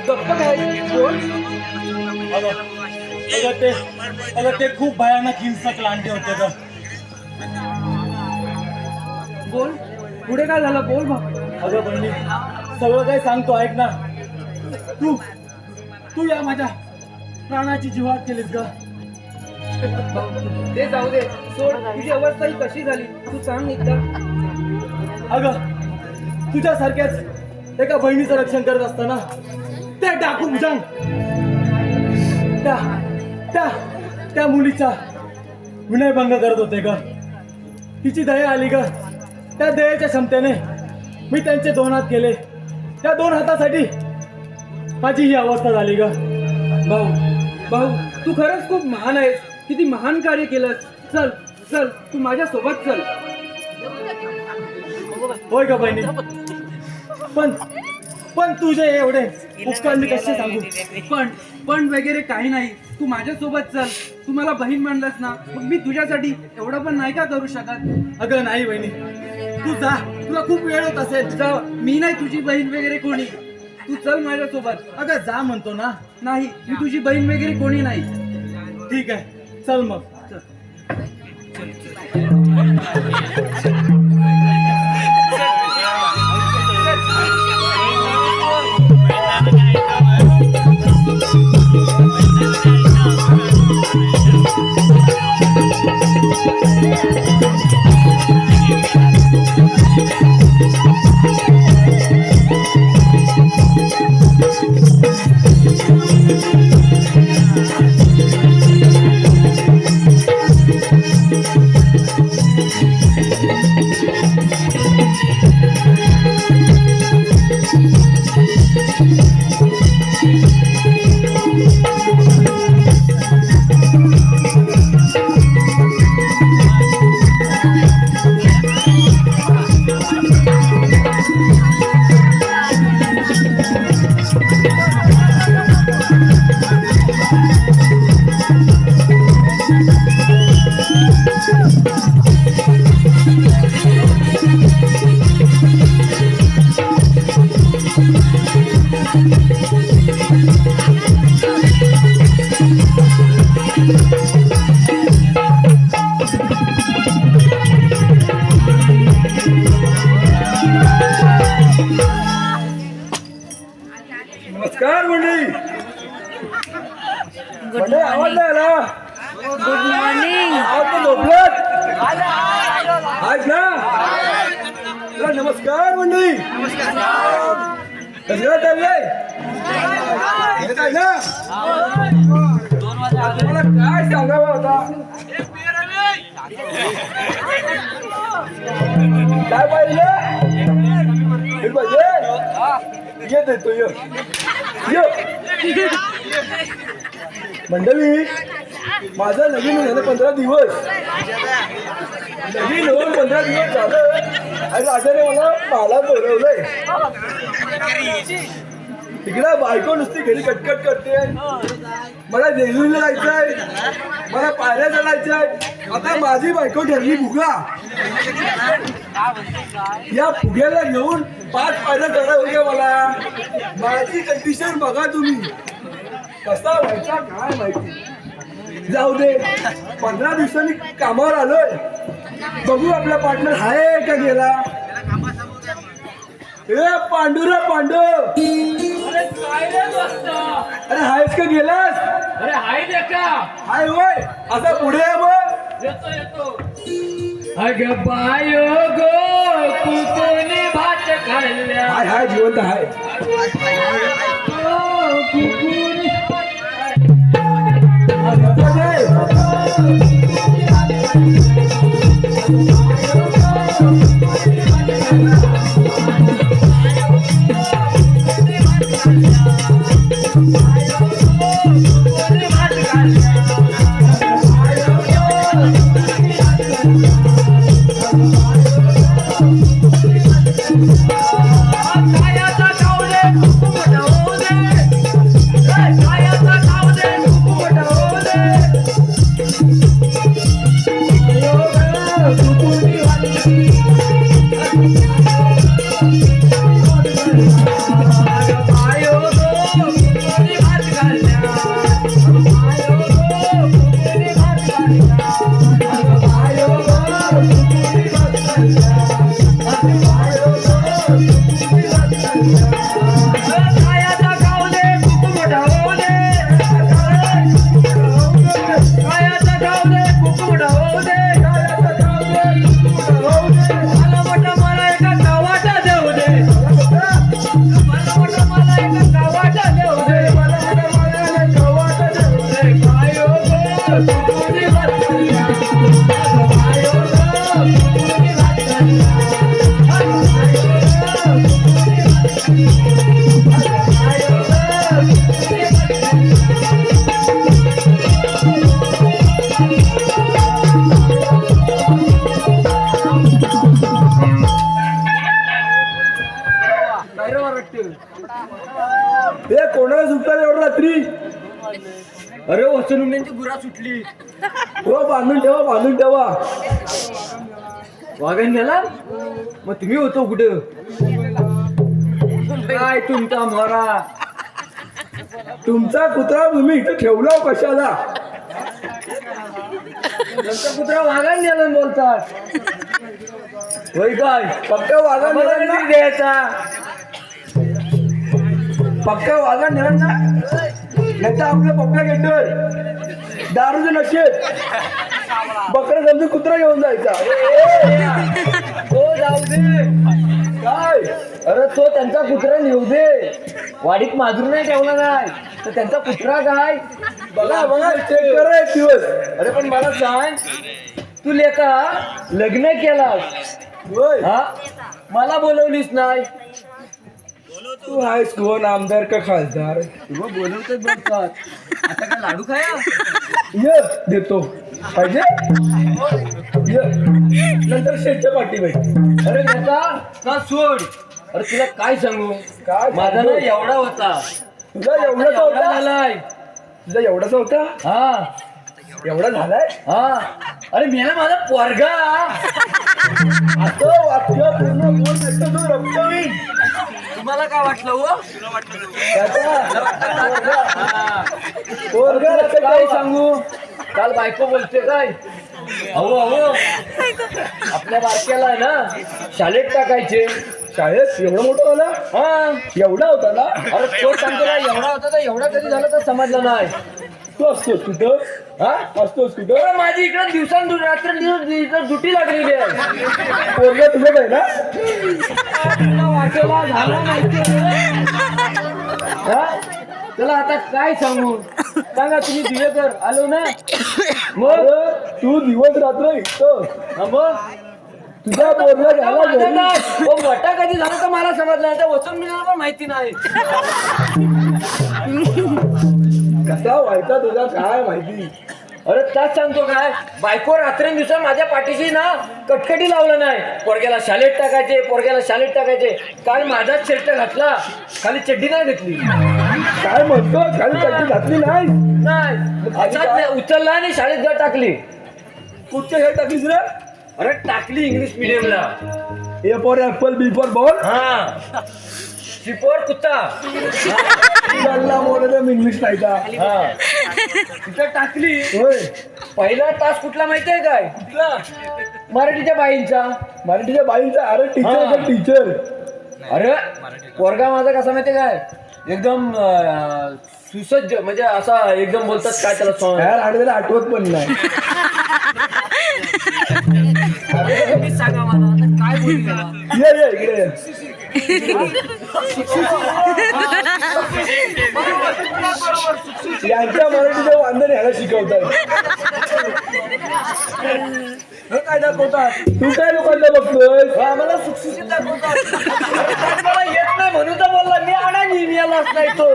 गप्प काय कोण? अगं ते खूप भयानक हिंसक लांडे होते ग. बोल, पुढे काय झालं? बोल भाऊ. अगं बहिणी, सगळं काही सांगतो ऐक ना. तू या माझ्या प्राणाची जिव्हाट केलीस ग. ते जाऊ दे, सोड. तुझी अवस्था ही कशी झाली तू सांग एकदा. अगं तुझ्यासारख्याच एका बहिणीचं रक्षण करत असताना त्या डाकू भुजंग त्या मुलीचा विनयभंग करत होते ग. तिची दया आली ग. त्या दयेच्या क्षमतेने मी त्यांचे 2 हात केले. त्या 2 हातासाठी माझी ही अवस्था झाली ग. भाऊ, तू खरंच खूप महान आहेस. किती महान कार्य केलंस. चल चल, तू माझ्या सोबत चल. होय ग बहिणी, पण तुझे एवढे उपकार मी कसे सांगू. पण वगैरे काही नाही. तू माझ्या सोबत चल. तू मला बहीण मानलास ना, मग मी तुझ्यासाठी एवढं पण नाही का करू शकत? अगं नाही बहिणी, तू जा. तुला खूप वेळ होत असेल. जा. मी नाही तुझी बहीण वगैरे कोणी. तू चल माझ्या सोबत. अगं जा म्हणतो ना. नाही, मी तुझी बहीण वगैरे कोणी नाही. ठीक आहे, चल मग. नमस्कार मंडळी. मंडळी आवडलं ना? Good morning. आवडलं झोपलत आज ना? चला, नमस्कार मंडळी. कसं काय चाललंय? येत आहे ना? तुम्हाला काय सांगावं आता? काय पाहिजे? हे पाहिजे? ये देतो ये. मंडळी, माझं लगीन झालं 15 दिवस. लगीन होऊन 15 दिवस झालं आणि राजाने मला बोलवलंय. तिकडे बायको नुसती घरी कटकट करते. मला देहूला जायचंय, मला पायऱ्या चढायचंय. आता माझी बायको ठरली फुगा. या फुग्याला घेऊन 5 पायऱ्या चढायला होत्या मला. माझी कंडिशन बघा तुम्ही. कसा व्हायचा काय माहिती. जाऊ दे, 15 दिवसांनी कामावर आलोय. बघू आपला पार्टनर आहे का गेला. ए पांडुरा पांडू, अरे आहेस का गेलास? अरे हाय का? हाय होय. आता पुढे आहे मग. येतो. अगं बायो गो, तू कोणी भात खाल्ल्या? हाय हाय, जिवंत हाय. काय आता जाऊ दे. हे कोणाला सुटतात एवढं रात्री? अरे वचनमुंड्यांची गुरा सुटली. हो बांधून ठेवा. वाघाने नेला? मग तुम्ही होतो कुठं? काय तुमचा मोरा? तुमचा कुत्रा तुम्ही इथं ठेवला कशाला? तुमचा कुत्रा वाघाने नेला बोलतात. होय काय? पक्का वागा मला नेला नाही द्यायचा. पक्का वागा नेला ना? नाही तर आपल्या पप्पा घेतोय दारूचे नशेत बकरा समजून कुत्रा घेऊन जायचा. तो जाऊ दे. काय अरे तो त्यांचा कुत्रा नेऊ दे. वाडीत माजूर नाही ठेवला नाही तर त्यांचा कुत्रा काय? बघा चेक करा एक दिवस. अरे पण मला सांग, तू लेका लग्न केलास होय हा? मला बोलवलीस नाही. तू आहेस कोण, आमदार का खासदार? तुला बोलवतच बोलतात. आता काय लाडू खाया? ये देतो पाहिजे ये. नंतर शेटच्या पाठी बाई. अरे लेका का सोड. अरे तुला काय सांगू, काय माझा ना एवढा होता, तुझा एवढाचा एवढा होता? झालाय. तुझा एवढाचा होता? हा एवढा झालाय? हा. अरे मी ना माझा पोरगा. असं वाक्य पूर्ण बोल नाही तो रक्त होईल. तुम्हाला काय वाटलं हो? पोरगा रक्त काय काय सांगू, काल बायको बोलते काय, अहो आपल्या बारक्याला आहे ना शाळेत टाकायचे. शाळेत एवढा मोठा झाला? हा. एवढा होता ना? अरे तो सांगतो ना एवढा होता तर एवढा कधी झाला तर समजलं नाही. तू असतोस कुठं? हा. असतोस कुठं? अरे माझी इकडे दिवसांदिवस रात्रंदिवस दुटी लागलेली आहे. पोरगा तुझं आहे ना? तुला वाटेला झाला माहिती. हा. चला आता काय सांगू, सांगा तुम्ही दिवेकर आलो ना. मग अरे, तू दिवस रात्र इथं हा मग तुझा पोरगा झाला घरी. मोठा कधी झाला तर मला समजलं नाही, त्या वचन मिळालं पण माहिती नाही. कसा व्हायचा तुझा काय माहिती? अरे त्याच सांगतो काय, बायको रात्रंदिवस माझ्या पाठीशी ना कटकटी लावलं नाही. पोरग्याला शाळेत टाकायचे. काल माझाच शर्ट घातला, खाली चड्डी नाही घेतली. काय म्हणतो? खाली चड्डी घातली नाही? नाही असाच उचलला आणि शाळेत टाकली. कुठच्या हे टाकीस रे? अरे टाकली इंग्लिश मिडियमला. A for apple, B for ball. हा. शिपोर कुत्ता. चालला मोठा इंग्लिश नाही का? हा. तिथं टाकली. होय. पहिला तास कुठला माहितीये काय? कुठला? मराठीच्या बाईंचा. मराठीच्या बाईचा? अरे हा. टीचर. अरे पोरगा माझा कसा माहितीये काय, एकदम सुसज्ज, म्हणजे असा एकदम बोलतात काय त्याला song. यार आणि त्याला आठवत पण नाही. अरे तुम्हीच सांगा मला आता काय बोलू याला? ये इकडे ये. यांच्या मराठीचं वांदण ह्याला शिकवतात. हे काय दाखवतात? तू काय लोकांना बघतोय? आम्हाला सुखसुखीत दाखवतात. मला येत नाही म्हणून तर बोलला मी अडाणी यालाच नाही तो.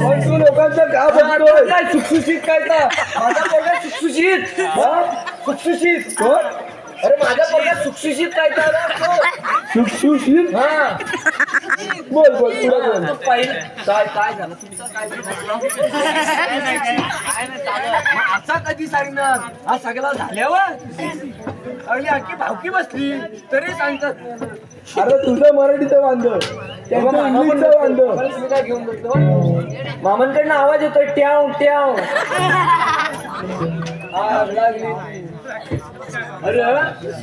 पण तू लोकांचं का बघतोय? काय सुखसुखीत काय तर माझा पोरगा सुखसुखीत. हा? सुखसुखीत. कोण? अरे माझ्या पोरगा सुखसुखीत काय तर सुखसुशील? हा. बोल पुढे बोल. पहिलं काय झालं तुमचं, काय मग असा कधी सांगणार, हा सगळा झाल्यावर अगदी अख्खी भावकी बसली तरी सांगतात. अरे तुझं मराठीचं वांदं, त्यांचं इंग्लिशचं वांदं. तुम्ही काय घेऊन बसतो? मामांकडनं आवाज येतोय ट्याव ट्याव. आग लागली. अरे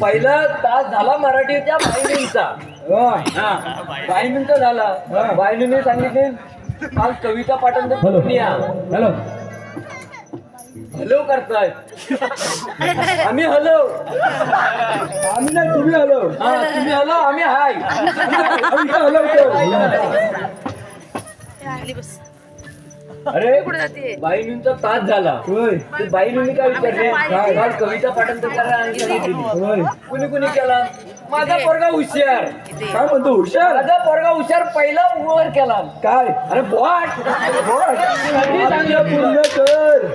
पहिला तास झाला मराठीच्या बायलींचा. हा. बायलींचा झाला. बायलीने सांगितले काल कविता पाठांतर करून या. हॅलो. हॅलो करताय. आम्ही हॅलो. आम्ही नाही, तुम्ही हॅलो. हा तुम्ही हॅलो, आम्ही हाय. आम्ही हॅलो करतो. अरे बाईनींचा तास झाला. होय. ते बाईनींनी काय विचारले, काल कविता पाठांतर करायला आणि सांगितली. होय. कुणी कुणी केला? माझा पोरगा हुशार. काय म्हणतो? हुशार? माझा पोरगा हुशार पहिला वर केला. काय? अरे बॉट. कधी सांगलं पूर्ण कर.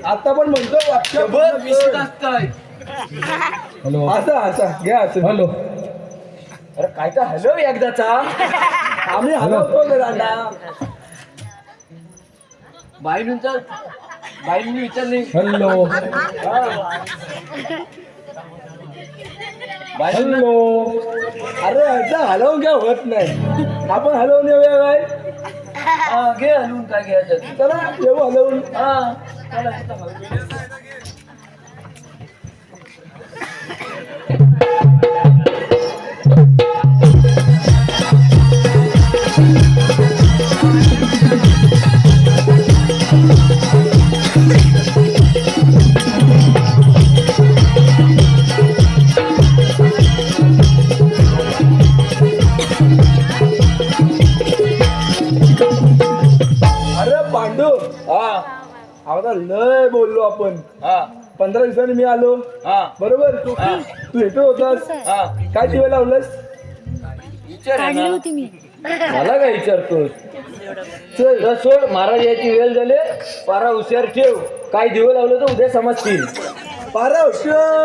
आता पण म्हणतो वाक्य पूर्ण कर. विषय असताय. हॅलो. असा घ्या असं. हॅलो. अरे काय तर हॅलो एकदाचा. आम्ही हलवतो जरा. बाईंनी विचारले हॅलो हॅलो. अरे ह्याचा हलवून काय होत नाही, आपण हलवून येऊया काय? हा घे हलवून काय घ्यायचं चला येऊ हलवून. हा अरे पांडू, आता लय बोललो आपण. हा 15 दिवसांनी मी आलो हा बरोबर. तू येतो होतास, हा काय दिवे लावलंस? विचार आहे काढली ना. होती मी. मला काय विचारतोस? चल सोड, महाराज याची वेळ झाले. पारा हुशार ठेव, काय दिवं लावलं तर उद्या समजतील. पारा हुशार.